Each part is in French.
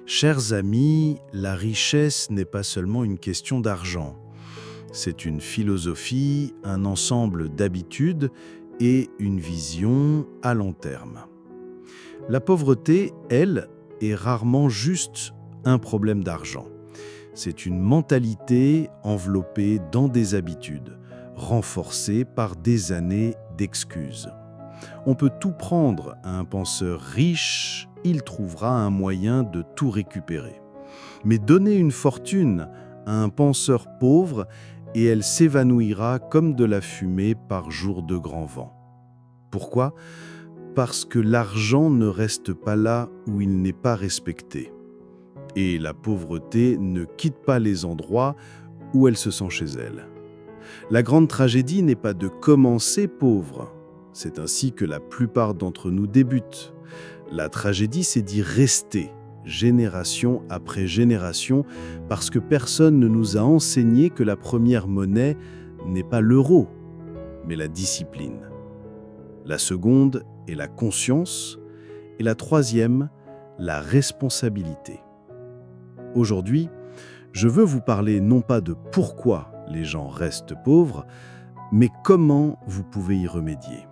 Chers amis, la richesse n'est pas seulement une question d'argent. C'est une philosophie, un ensemble d'habitudes et une vision à long terme. La pauvreté, elle, est rarement juste un problème d'argent. C'est une mentalité enveloppée dans des habitudes, renforcée par des années d'excuses. On peut tout prendre à un penseur riche, il trouvera un moyen de tout récupérer. Mais donner une fortune à un penseur pauvre et elle s'évanouira comme de la fumée par jour de grand vent. Pourquoi ? Parce que l'argent ne reste pas là où il n'est pas respecté. Et la pauvreté ne quitte pas les endroits où elle se sent chez elle. La grande tragédie n'est pas de commencer pauvre. C'est ainsi que la plupart d'entre nous débutent. La tragédie, c'est d'y rester, génération après génération, parce que personne ne nous a enseigné que la première monnaie n'est pas l'euro, mais la discipline. La seconde est la conscience, et la troisième, la responsabilité. Aujourd'hui, je veux vous parler non pas de pourquoi les gens restent pauvres, mais comment vous pouvez y remédier.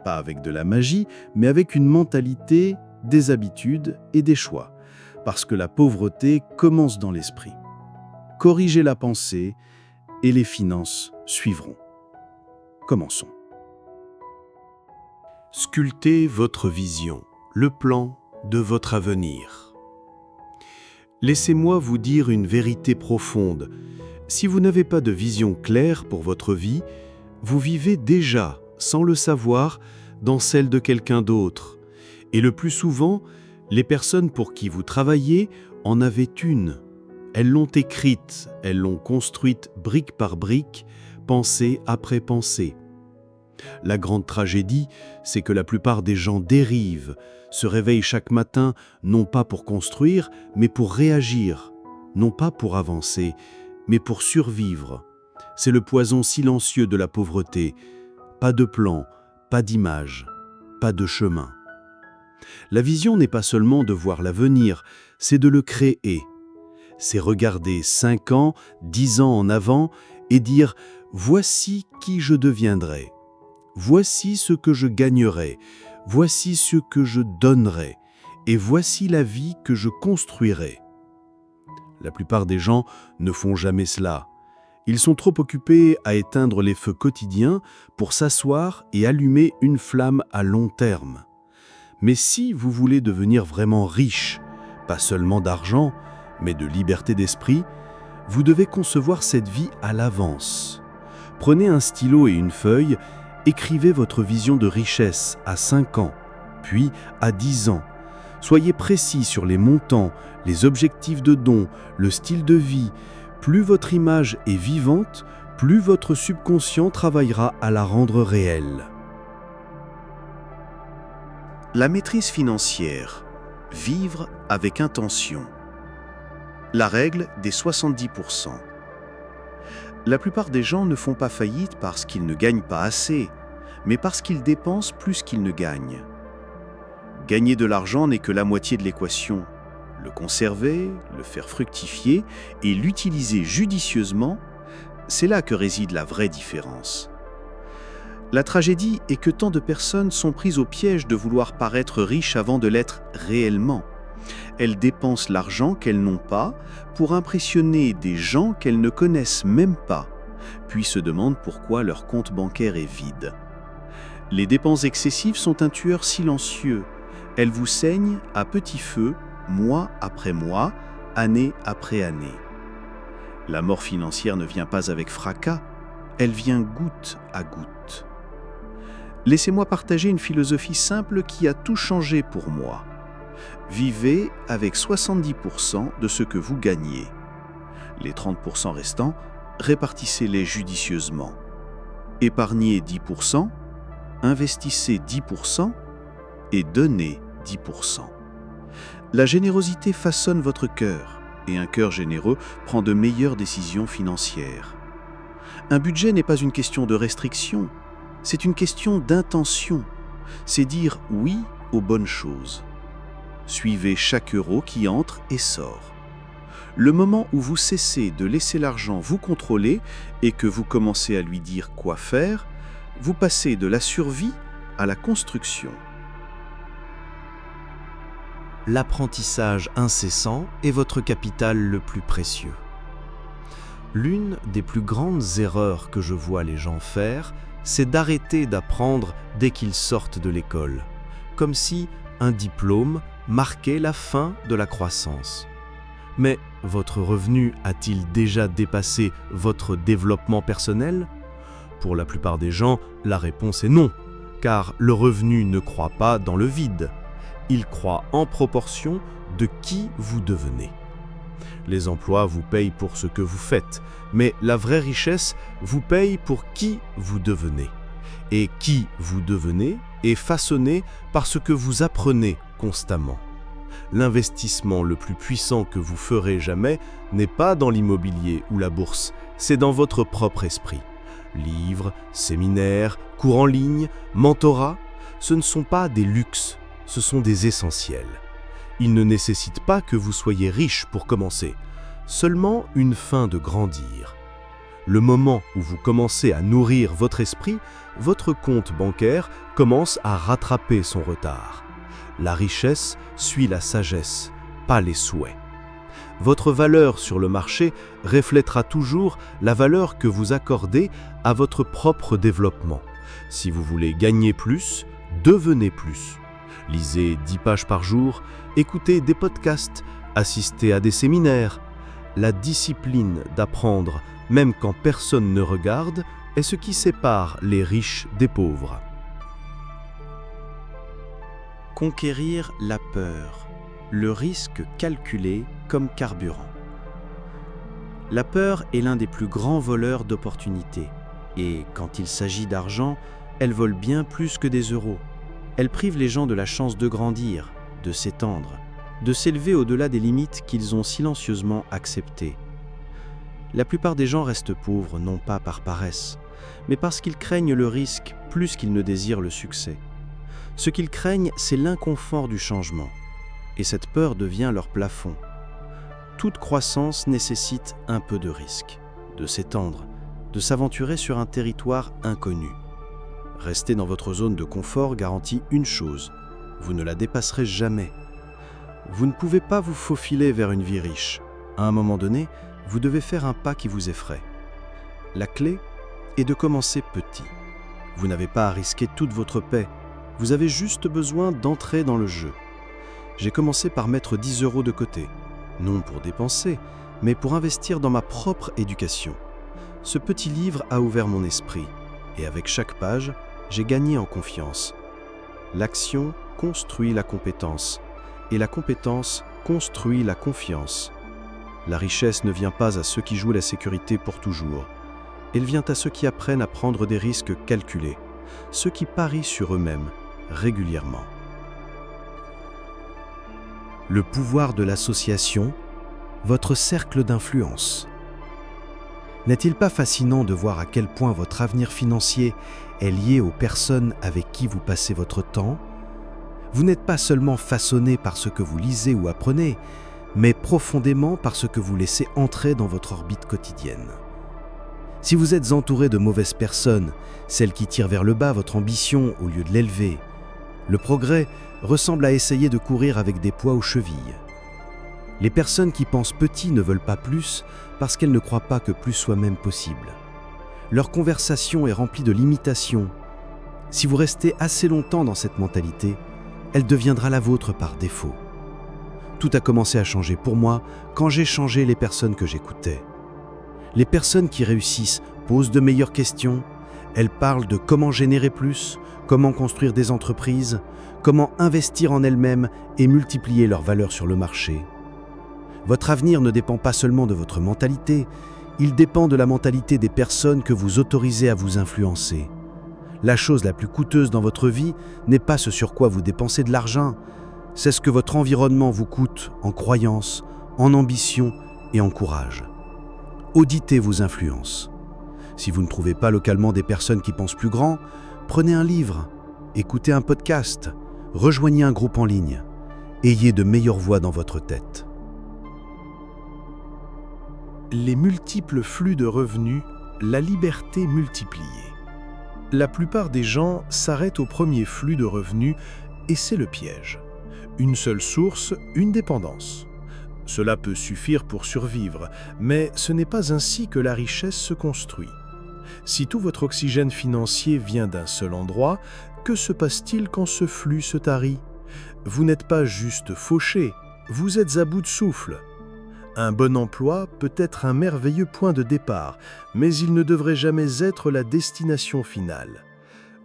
Pas avec de la magie, mais avec une mentalité, des habitudes et des choix. Parce que la pauvreté commence dans l'esprit. Corrigez la pensée et les finances suivront. Commençons. Sculptez votre vision, le plan de votre avenir. Laissez-moi vous dire une vérité profonde. Si vous n'avez pas de vision claire pour votre vie, vous vivez déjà, sans le savoir, dans celle de quelqu'un d'autre. Et le plus souvent, les personnes pour qui vous travaillez en avaient une. Elles l'ont écrite, elles l'ont construite brique par brique, pensée après pensée. La grande tragédie, c'est que la plupart des gens dérivent, se réveillent chaque matin non pas pour construire, mais pour réagir, non pas pour avancer, mais pour survivre. C'est le poison silencieux de la pauvreté. Pas de plan, pas d'image, pas de chemin. La vision n'est pas seulement de voir l'avenir, c'est de le créer. C'est regarder 5 ans, 10 ans en avant et dire « voici qui je deviendrai ». Voici ce que je gagnerai, voici ce que je donnerai, et voici la vie que je construirai. La plupart des gens ne font jamais cela. Ils sont trop occupés à éteindre les feux quotidiens pour s'asseoir et allumer une flamme à long terme. Mais si vous voulez devenir vraiment riche, pas seulement d'argent, mais de liberté d'esprit, vous devez concevoir cette vie à l'avance. Prenez un stylo et une feuille. Écrivez votre vision de richesse à 5 ans, puis à 10 ans. Soyez précis sur les montants, les objectifs de dons, le style de vie. Plus votre image est vivante, plus votre subconscient travaillera à la rendre réelle. La maîtrise financière. Vivre avec intention. La règle des 70%. La plupart des gens ne font pas faillite parce qu'ils ne gagnent pas assez, mais parce qu'ils dépensent plus qu'ils ne gagnent. Gagner de l'argent n'est que la moitié de l'équation. Le conserver, le faire fructifier et l'utiliser judicieusement, c'est là que réside la vraie différence. La tragédie est que tant de personnes sont prises au piège de vouloir paraître riches avant de l'être réellement. Elles dépensent l'argent qu'elles n'ont pas pour impressionner des gens qu'elles ne connaissent même pas, puis se demandent pourquoi leur compte bancaire est vide. Les dépenses excessives sont un tueur silencieux. Elles vous saignent à petit feu, mois après mois, année après année. La mort financière ne vient pas avec fracas, elle vient goutte à goutte. Laissez-moi partager une philosophie simple qui a tout changé pour moi. Vivez avec 70% de ce que vous gagnez. Les 30% restants, répartissez-les judicieusement. Épargnez 10%, investissez 10% et donnez 10%. La générosité façonne votre cœur et un cœur généreux prend de meilleures décisions financières. Un budget n'est pas une question de restriction, c'est une question d'intention. C'est dire oui aux bonnes choses. Suivez chaque euro qui entre et sort. Le moment où vous cessez de laisser l'argent vous contrôler et que vous commencez à lui dire quoi faire, vous passez de la survie à la construction. L'apprentissage incessant est votre capital le plus précieux. L'une des plus grandes erreurs que je vois les gens faire, c'est d'arrêter d'apprendre dès qu'ils sortent de l'école, comme si un diplôme marquait la fin de la croissance. Mais votre revenu a-t-il déjà dépassé votre développement personnel ? Pour la plupart des gens, la réponse est non, car le revenu ne croît pas dans le vide. Il croît en proportion de qui vous devenez. Les emplois vous payent pour ce que vous faites, mais la vraie richesse vous paye pour qui vous devenez. Et qui vous devenez est façonné par ce que vous apprenez constamment. L'investissement le plus puissant que vous ferez jamais n'est pas dans l'immobilier ou la bourse, c'est dans votre propre esprit. Livres, séminaires, cours en ligne, mentorat, ce ne sont pas des luxes, ce sont des essentiels. Ils ne nécessitent pas que vous soyez riche pour commencer, seulement une fin de grandir. Le moment où vous commencez à nourrir votre esprit, votre compte bancaire commence à rattraper son retard. La richesse suit la sagesse, pas les souhaits. Votre valeur sur le marché reflètera toujours la valeur que vous accordez à votre propre développement. Si vous voulez gagner plus, devenez plus. Lisez 10 pages par jour, écoutez des podcasts, assistez à des séminaires. La discipline d'apprendre, même quand personne ne regarde, est ce qui sépare les riches des pauvres. Conquérir la peur, le risque calculé comme carburant. La peur est l'un des plus grands voleurs d'opportunités. Et quand il s'agit d'argent, elle vole bien plus que des euros. Elle prive les gens de la chance de grandir, de s'étendre, de s'élever au-delà des limites qu'ils ont silencieusement acceptées. La plupart des gens restent pauvres non pas par paresse, mais parce qu'ils craignent le risque plus qu'ils ne désirent le succès. Ce qu'ils craignent, c'est l'inconfort du changement, et cette peur devient leur plafond. Toute croissance nécessite un peu de risque, de s'étendre, de s'aventurer sur un territoire inconnu. Rester dans votre zone de confort garantit une chose, vous ne la dépasserez jamais. Vous ne pouvez pas vous faufiler vers une vie riche. À un moment donné, vous devez faire un pas qui vous effraie. La clé est de commencer petit. Vous n'avez pas à risquer toute votre paix. Vous avez juste besoin d'entrer dans le jeu. J'ai commencé par mettre 10 € de côté, non pour dépenser, mais pour investir dans ma propre éducation. Ce petit livre a ouvert mon esprit, et avec chaque page, j'ai gagné en confiance. L'action construit la compétence, et la compétence construit la confiance. La richesse ne vient pas à ceux qui jouent la sécurité pour toujours. Elle vient à ceux qui apprennent à prendre des risques calculés, ceux qui parient sur eux-mêmes régulièrement. Le pouvoir de l'association, votre cercle d'influence. N'est-il pas fascinant de voir à quel point votre avenir financier est lié aux personnes avec qui vous passez votre temps ? Vous n'êtes pas seulement façonné par ce que vous lisez ou apprenez, mais profondément par ce que vous laissez entrer dans votre orbite quotidienne. Si vous êtes entouré de mauvaises personnes, celles qui tirent vers le bas votre ambition au lieu de l'élever, le progrès ressemble à essayer de courir avec des poids aux chevilles. Les personnes qui pensent petit ne veulent pas plus parce qu'elles ne croient pas que plus soit même possible. Leur conversation est remplie de limitations. Si vous restez assez longtemps dans cette mentalité, elle deviendra la vôtre par défaut. Tout a commencé à changer pour moi quand j'ai changé les personnes que j'écoutais. Les personnes qui réussissent posent de meilleures questions. Elles parlent de comment générer plus, comment construire des entreprises, comment investir en elles-mêmes et multiplier leur valeur sur le marché. Votre avenir ne dépend pas seulement de votre mentalité, il dépend de la mentalité des personnes que vous autorisez à vous influencer. La chose la plus coûteuse dans votre vie n'est pas ce sur quoi vous dépensez de l'argent, c'est ce que votre environnement vous coûte en croyance, en ambition et en courage. Auditez vos influences. Si vous ne trouvez pas localement des personnes qui pensent plus grand, prenez un livre, écoutez un podcast, rejoignez un groupe en ligne. ayez de meilleures voix dans votre tête. Les multiples flux de revenus, la liberté multipliée. La plupart des gens s'arrêtent au premier flux de revenus et c'est le piège. Une seule source, une dépendance. Cela peut suffire pour survivre, mais ce n'est pas ainsi que la richesse se construit. Si tout votre oxygène financier vient d'un seul endroit, que se passe-t-il quand ce flux se tarit? Vous n'êtes pas juste fauché, vous êtes à bout de souffle. Un bon emploi peut être un merveilleux point de départ, mais il ne devrait jamais être la destination finale.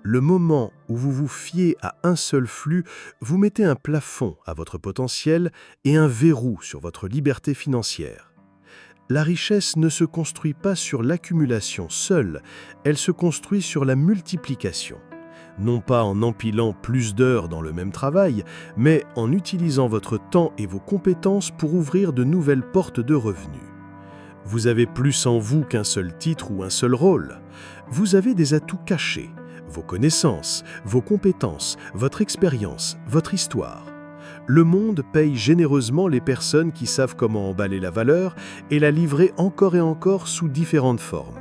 Le moment où vous vous fiez à un seul flux, vous mettez un plafond à votre potentiel et un verrou sur votre liberté financière. La richesse ne se construit pas sur l'accumulation seule, elle se construit sur la multiplication. Non pas en empilant plus d'heures dans le même travail, mais en utilisant votre temps et vos compétences pour ouvrir de nouvelles portes de revenus. Vous avez plus en vous qu'un seul titre ou un seul rôle. Vous avez des atouts cachés, vos connaissances, vos compétences, votre expérience, votre histoire. Le monde paye généreusement les personnes qui savent comment emballer la valeur et la livrer encore et encore sous différentes formes.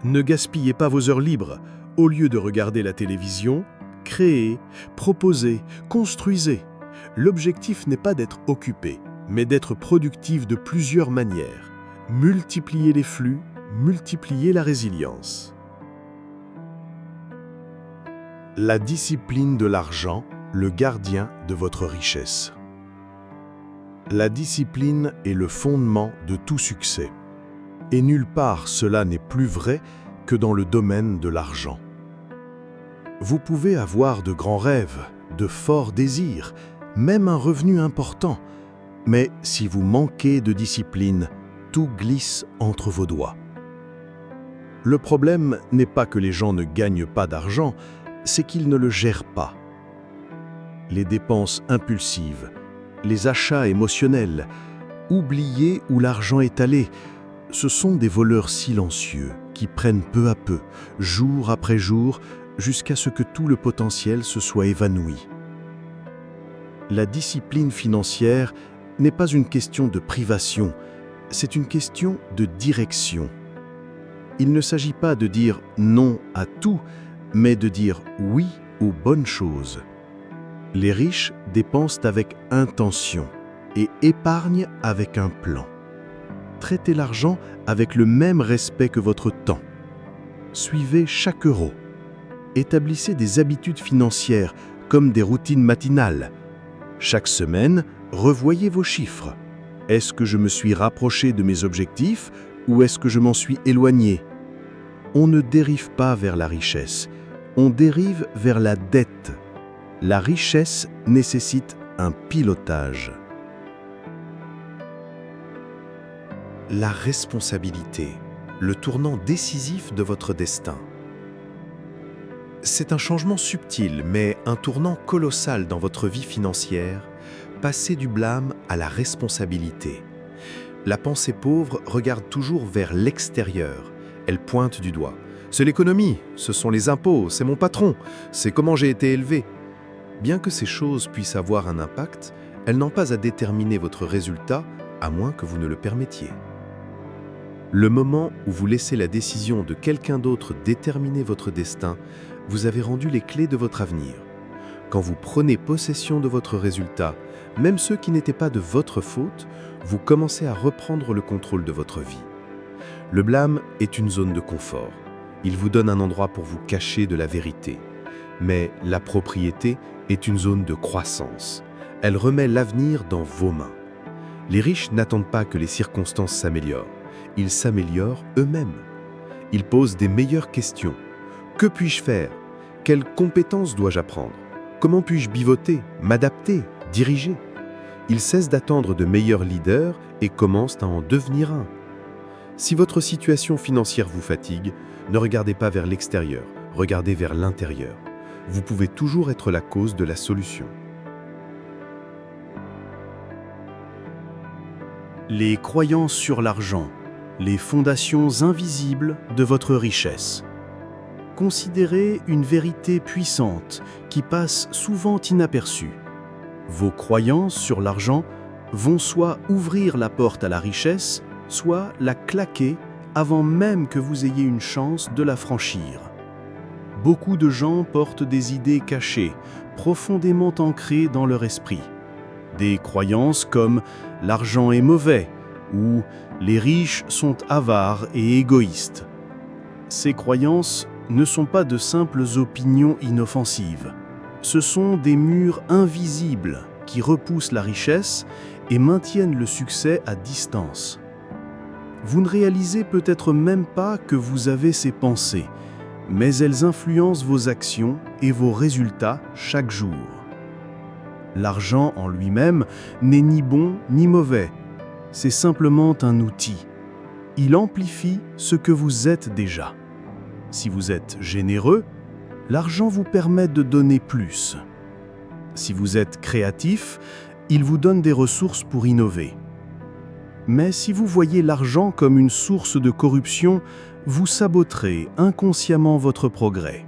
Ne gaspillez pas vos heures libres. Au lieu de regarder la télévision, créez, proposez, construisez. L'objectif n'est pas d'être occupé, mais d'être productif de plusieurs manières. Multipliez les flux, multipliez la résilience. La discipline de l'argent, le gardien de votre richesse. La discipline est le fondement de tout succès. Et nulle part cela n'est plus vrai que dans le domaine de l'argent. Vous pouvez avoir de grands rêves, de forts désirs, même un revenu important, mais si vous manquez de discipline, tout glisse entre vos doigts. Le problème n'est pas que les gens ne gagnent pas d'argent, c'est qu'ils ne le gèrent pas. Les dépenses impulsives, les achats émotionnels, oublier où l'argent est allé, ce sont des voleurs silencieux qui prennent peu à peu, jour après jour, jusqu'à ce que tout le potentiel se soit évanoui. La discipline financière n'est pas une question de privation, c'est une question de direction. Il ne s'agit pas de dire non à tout, mais de dire oui aux bonnes choses. Les riches dépensent avec intention et épargnent avec un plan. Traitez l'argent avec le même respect que votre temps. Suivez chaque euro. Établissez des habitudes financières comme des routines matinales. Chaque semaine, revoyez vos chiffres. Est-ce que je me suis rapproché de mes objectifs ou est-ce que je m'en suis éloigné? On ne dérive pas vers la richesse, on dérive vers la dette. La richesse nécessite un pilotage. La responsabilité, le tournant décisif de votre destin. C'est un changement subtil, mais un tournant colossal dans votre vie financière, passer du blâme à la responsabilité. La pensée pauvre regarde toujours vers l'extérieur, elle pointe du doigt. C'est l'économie, ce sont les impôts, c'est mon patron, c'est comment j'ai été élevé. Bien que ces choses puissent avoir un impact, elles n'ont pas à déterminer votre résultat, à moins que vous ne le permettiez. Le moment où vous laissez la décision de quelqu'un d'autre déterminer votre destin, vous avez rendu les clés de votre avenir. Quand vous prenez possession de votre résultat, même ceux qui n'étaient pas de votre faute, vous commencez à reprendre le contrôle de votre vie. Le blâme est une zone de confort. Il vous donne un endroit pour vous cacher de la vérité. Mais la propriété est une zone de croissance. Elle remet l'avenir dans vos mains. Les riches n'attendent pas que les circonstances s'améliorent. Ils s'améliorent eux-mêmes. Ils posent des meilleures questions. Que puis-je faire? Quelles compétences dois-je apprendre? Comment puis-je pivoter, m'adapter, diriger? Ils cessent d'attendre de meilleurs leaders et commencent à en devenir un. Si votre situation financière vous fatigue, ne regardez pas vers l'extérieur, regardez vers l'intérieur. Vous pouvez toujours être la cause de la solution. Les croyances sur l'argent, les fondations invisibles de votre richesse. Considérez une vérité puissante qui passe souvent inaperçue. Vos croyances sur l'argent vont soit ouvrir la porte à la richesse, soit la claquer avant même que vous ayez une chance de la franchir. Beaucoup de gens portent des idées cachées, profondément ancrées dans leur esprit. Des croyances comme « l'argent est mauvais » ou « les riches sont avares et égoïstes ». Ces croyances ne sont pas de simples opinions inoffensives. Ce sont des murs invisibles qui repoussent la richesse et maintiennent le succès à distance. Vous ne réalisez peut-être même pas que vous avez ces pensées, mais elles influencent vos actions et vos résultats chaque jour. L'argent en lui-même n'est ni bon ni mauvais, c'est simplement un outil. Il amplifie ce que vous êtes déjà. Si vous êtes généreux, l'argent vous permet de donner plus. Si vous êtes créatif, il vous donne des ressources pour innover. Mais si vous voyez l'argent comme une source de corruption, vous saboterez inconsciemment votre progrès.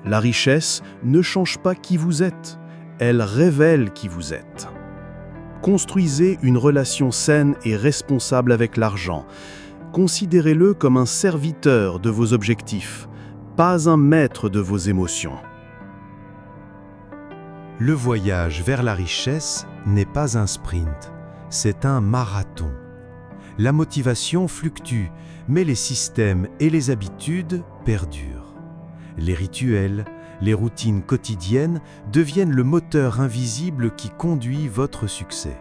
La richesse ne change pas qui vous êtes, elle révèle qui vous êtes. Construisez une relation saine et responsable avec l'argent. Considérez-le comme un serviteur de vos objectifs, pas un maître de vos émotions. Le voyage vers la richesse n'est pas un sprint, c'est un marathon. La motivation fluctue, mais les systèmes et les habitudes perdurent. Les rituels, les routines quotidiennes deviennent le moteur invisible qui conduit votre succès.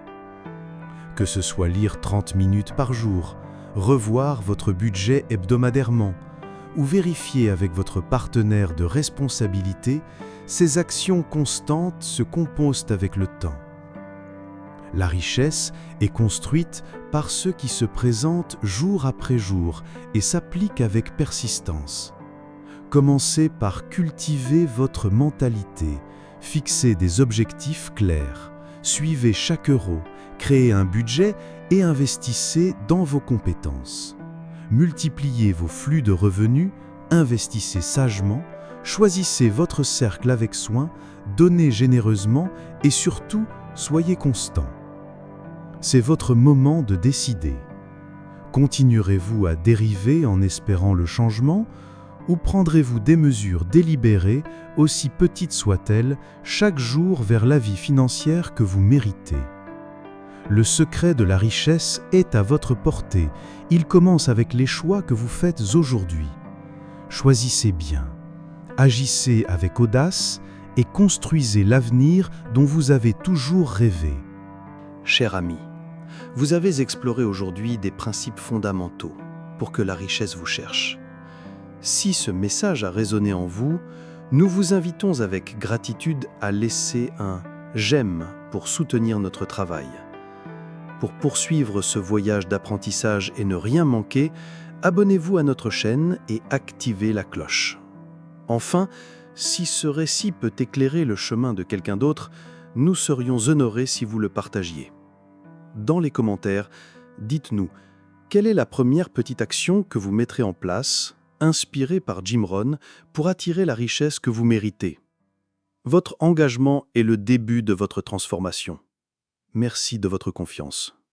Que ce soit lire 30 minutes par jour, revoir votre budget hebdomadairement ou vérifier avec votre partenaire de responsabilité, ces actions constantes se composent avec le temps. La richesse est construite par ceux qui se présentent jour après jour et s'appliquent avec persistance. Commencez par cultiver votre mentalité, fixez des objectifs clairs, suivez chaque euro, créez un budget et investissez dans vos compétences. Multipliez vos flux de revenus, investissez sagement, choisissez votre cercle avec soin, donnez généreusement et surtout, soyez constant. C'est votre moment de décider. Continuerez-vous à dériver en espérant le changement ou prendrez-vous des mesures délibérées, aussi petites soient-elles, chaque jour vers la vie financière que vous méritez? Le secret de la richesse est à votre portée. Il commence avec les choix que vous faites aujourd'hui. Choisissez bien, agissez avec audace et construisez l'avenir dont vous avez toujours rêvé. Cher ami, vous avez exploré aujourd'hui des principes fondamentaux pour que la richesse vous cherche. Si ce message a résonné en vous, nous vous invitons avec gratitude à laisser un « j'aime » pour soutenir notre travail. Pour poursuivre ce voyage d'apprentissage et ne rien manquer, abonnez-vous à notre chaîne et activez la cloche. Enfin, si ce récit peut éclairer le chemin de quelqu'un d'autre, nous serions honorés si vous le partagiez. Dans les commentaires, dites-nous, quelle est la première petite action que vous mettrez en place, inspirée par Jim Rohn, pour attirer la richesse que vous méritez? Votre engagement est le début de votre transformation. Merci de votre confiance.